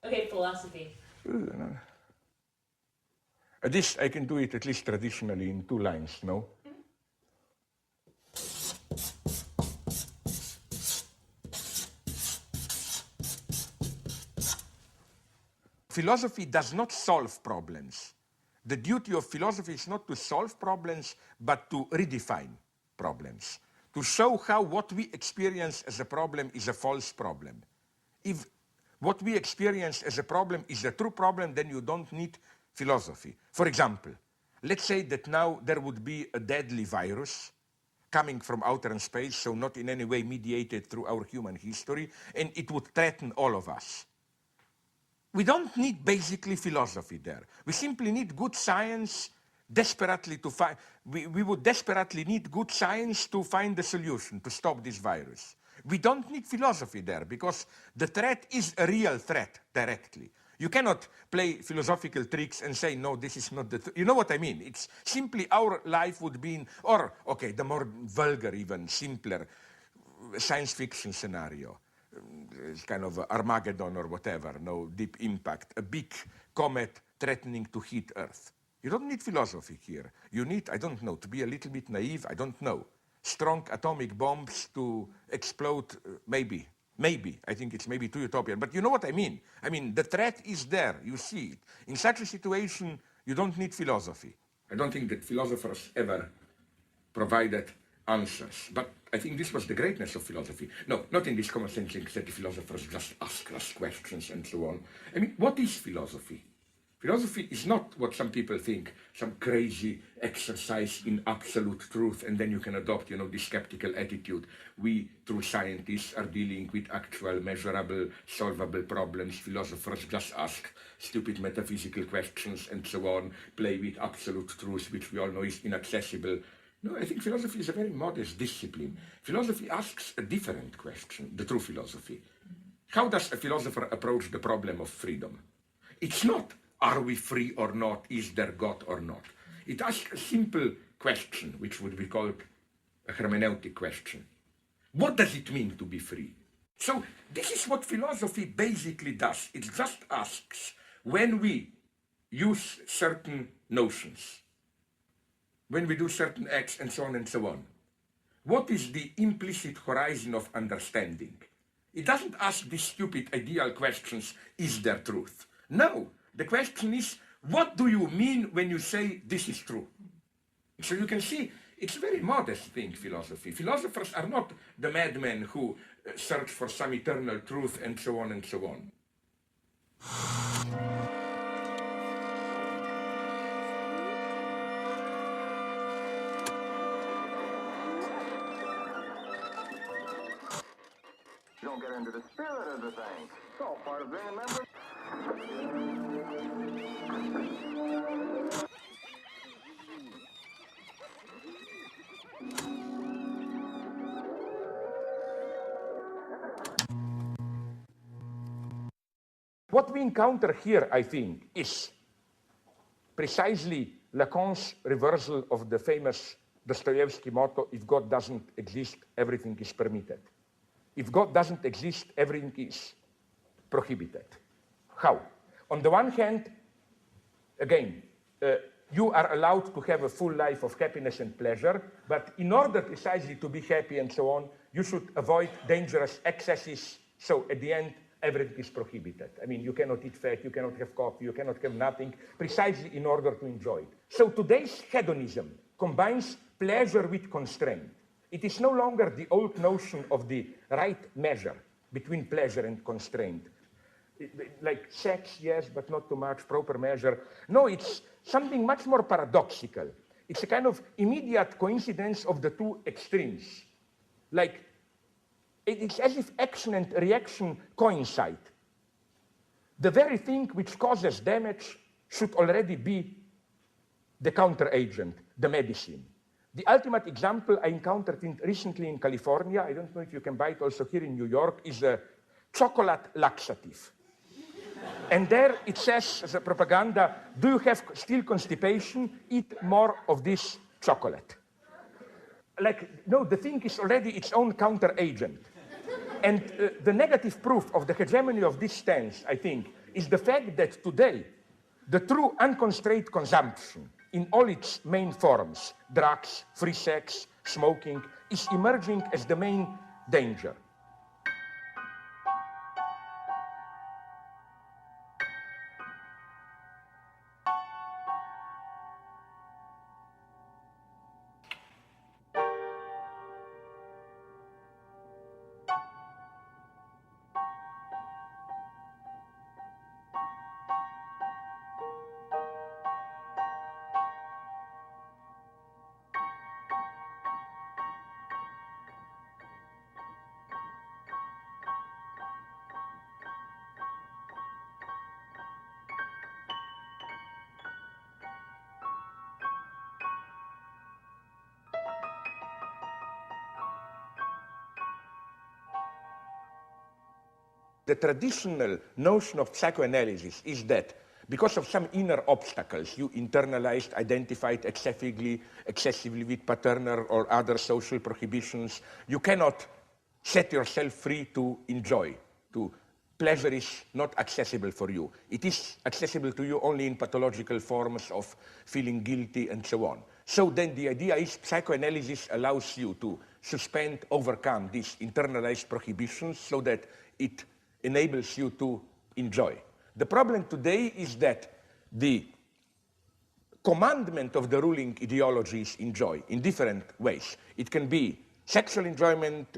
Okay, philosophy. This, I can do it at least traditionally in 2 lines, no? Philosophy does not solve problems. The duty of philosophy is not to solve problems, but to redefine problems. To show how what we experience as a problem is a false problem. If what we experience as a problem is a true problem, then you don't need philosophy. For example, let's say that now there would be a deadly virus coming from outer space, so not in any way mediated through our human history, and it would threaten all of us. We don't need basically philosophy there. We simply need good science desperately to find, we would desperately need good science to find the solution to stop this virus. We don't need philosophy there because the threat is a real threat directly. You cannot play philosophical tricks and say, no, this is not the, you know what I mean? It's simply our life would be in, or, okay, the more vulgar, even simpler science fiction scenario. It's kind of Armageddon or whatever, no deep impact, a big comet threatening to hit Earth. You don't need philosophy here. You need, I don't know, to be a little bit naive, I don't know, strong atomic bombs to explode, maybe. I think it's maybe too utopian, but you know what I mean. I mean, the threat is there, you see it. In such a situation, you don't need philosophy. I don't think that philosophers ever provided answers, but I think this was the greatness of philosophy. No, not in this common sense that the philosophers just ask us questions and so on. I mean, what is philosophy? Philosophy is not what some people think, some crazy exercise in absolute truth, and then you can adopt, you know, this skeptical attitude. We, true scientists, are dealing with actual, measurable, solvable problems. Philosophers just ask stupid metaphysical questions and so on, play with absolute truth, which we all know is inaccessible. No, I think philosophy is a very modest discipline. Philosophy asks a different question, the true philosophy. How does a philosopher approach the problem of freedom? It's not, are we free or not? Is there God or not? It asks a simple question, which would be called a hermeneutic question. What does it mean to be free? So this is what philosophy basically does. It just asks, when we use certain notions, when we do certain acts and so on, what is the implicit horizon of understanding? It doesn't ask these stupid ideal questions, is there truth? No. The question is, what do you mean when you say this is true? So you can see, it's a very modest thing, philosophy. Philosophers are not the madmen who search for some eternal truth and so on and so on. You don't get into the spirit of the thing. It's all part of being a member. What we encounter here, I think, is precisely Lacan's reversal of the famous Dostoevsky motto, if God doesn't exist, everything is permitted. If God doesn't exist, everything is prohibited. How? On the one hand, again, you are allowed to have a full life of happiness and pleasure, but in order precisely to be happy and so on, you should avoid dangerous excesses, so at the end, everything is prohibited. I mean, you cannot eat fat, you cannot have coffee, you cannot have nothing, precisely in order to enjoy it. So today's hedonism combines pleasure with constraint. It is no longer the old notion of the right measure between pleasure and constraint. Like sex, yes, but not too much, proper measure. No, it's something much more paradoxical. It's a kind of immediate coincidence of the two extremes. Like, it's as if action and reaction coincide. The very thing which causes damage should already be the counteragent, the medicine. The ultimate example I encountered recently in California, I don't know if you can buy it also here in New York, is a chocolate laxative. And there it says, as a propaganda, do you have still constipation? Eat more of this chocolate. Like, no, the thing is already its own counteragent. And the negative proof of the hegemony of this stance, I think, is the fact that today, the true unconstrained consumption in all its main forms, drugs, free sex, smoking, is emerging as the main danger. The traditional notion of psychoanalysis is that because of some inner obstacles, you internalized, identified excessively with paternal or other social prohibitions, you cannot set yourself free to enjoy, to pleasure is not accessible for you. It is accessible to you only in pathological forms of feeling guilty and so on. So then the idea is psychoanalysis allows you to suspend, overcome these internalized prohibitions so that it enables you to enjoy. The problem today is that the commandment of the ruling ideology is enjoy in different ways. It can be sexual enjoyment,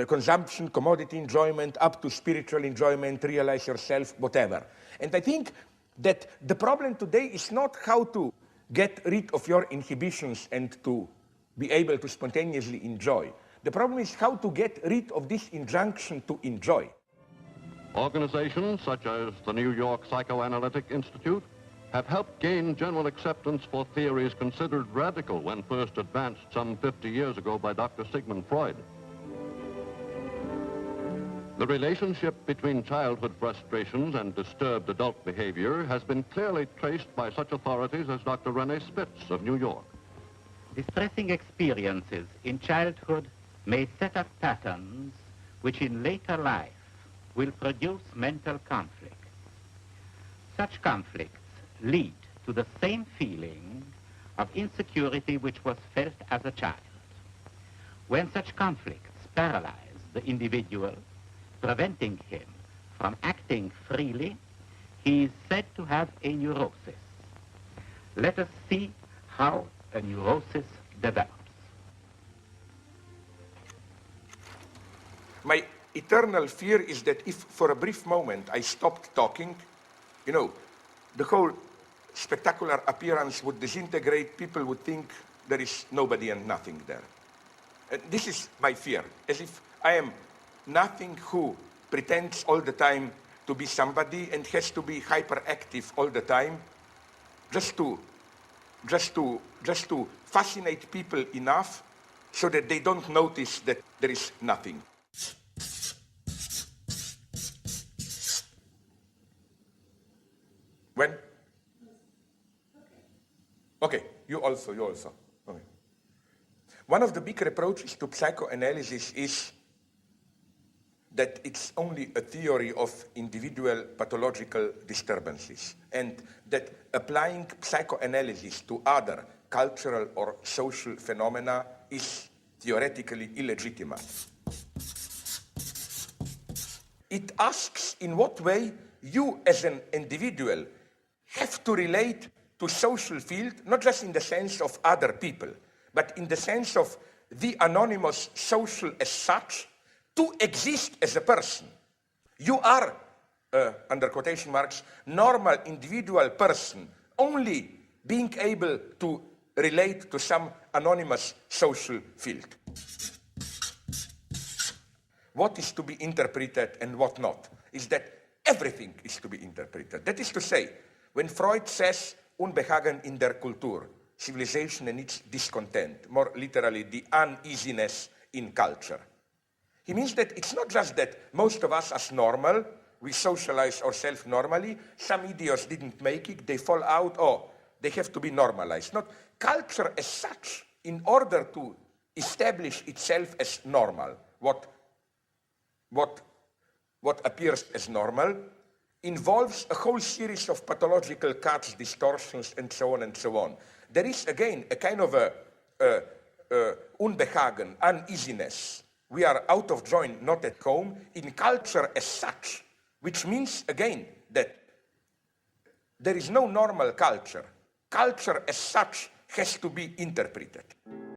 consumption, commodity enjoyment, up to spiritual enjoyment, realize yourself, whatever. And I think that the problem today is not how to get rid of your inhibitions and to be able to spontaneously enjoy. The problem is how to get rid of this injunction to enjoy. Organizations such as the New York Psychoanalytic Institute have helped gain general acceptance for theories considered radical when first advanced some 50 years ago by Dr. Sigmund Freud. The relationship between childhood frustrations and disturbed adult behavior has been clearly traced by such authorities as Dr. René Spitz of New York. Distressing experiences in childhood may set up patterns which in later life will produce mental conflicts. Such conflicts lead to the same feeling of insecurity which was felt as a child. When such conflicts paralyze the individual, preventing him from acting freely, he is said to have a neurosis. Let us see how a neurosis develops. My eternal fear is that if for a brief moment I stopped talking, you know, the whole spectacular appearance would disintegrate, people would think there is nobody and nothing there. And this is my fear, as if I am nothing who pretends all the time to be somebody and has to be hyperactive all the time just to fascinate people enough so that they don't notice that there is nothing. When? Okay, you also. Okay. One of the big reproaches to psychoanalysis is that it's only a theory of individual pathological disturbances, and that applying psychoanalysis to other cultural or social phenomena is theoretically illegitimate. It asks in what way you as an individual have to relate to social field, not just in the sense of other people, but in the sense of the anonymous social as such, to exist as a person. You are, under quotation marks, normal individual person, only being able to relate to some anonymous social field. What is to be interpreted and what not is that everything is to be interpreted. That is to say, when Freud says Unbehagen in der Kultur, civilization and its discontent, more literally the uneasiness in culture, he means that it's not just that most of us as normal, we socialize ourselves normally, some idiots didn't make it, they fall out, they have to be normalized. Not culture as such, in order to establish itself as normal, what appears as normal, involves a whole series of pathological cuts, distortions, and so on and so on. There is, again, a kind of unbehagen, uneasiness. We are out of joint, not at home, in culture as such, which means, again, that there is no normal culture. Culture as such has to be interpreted.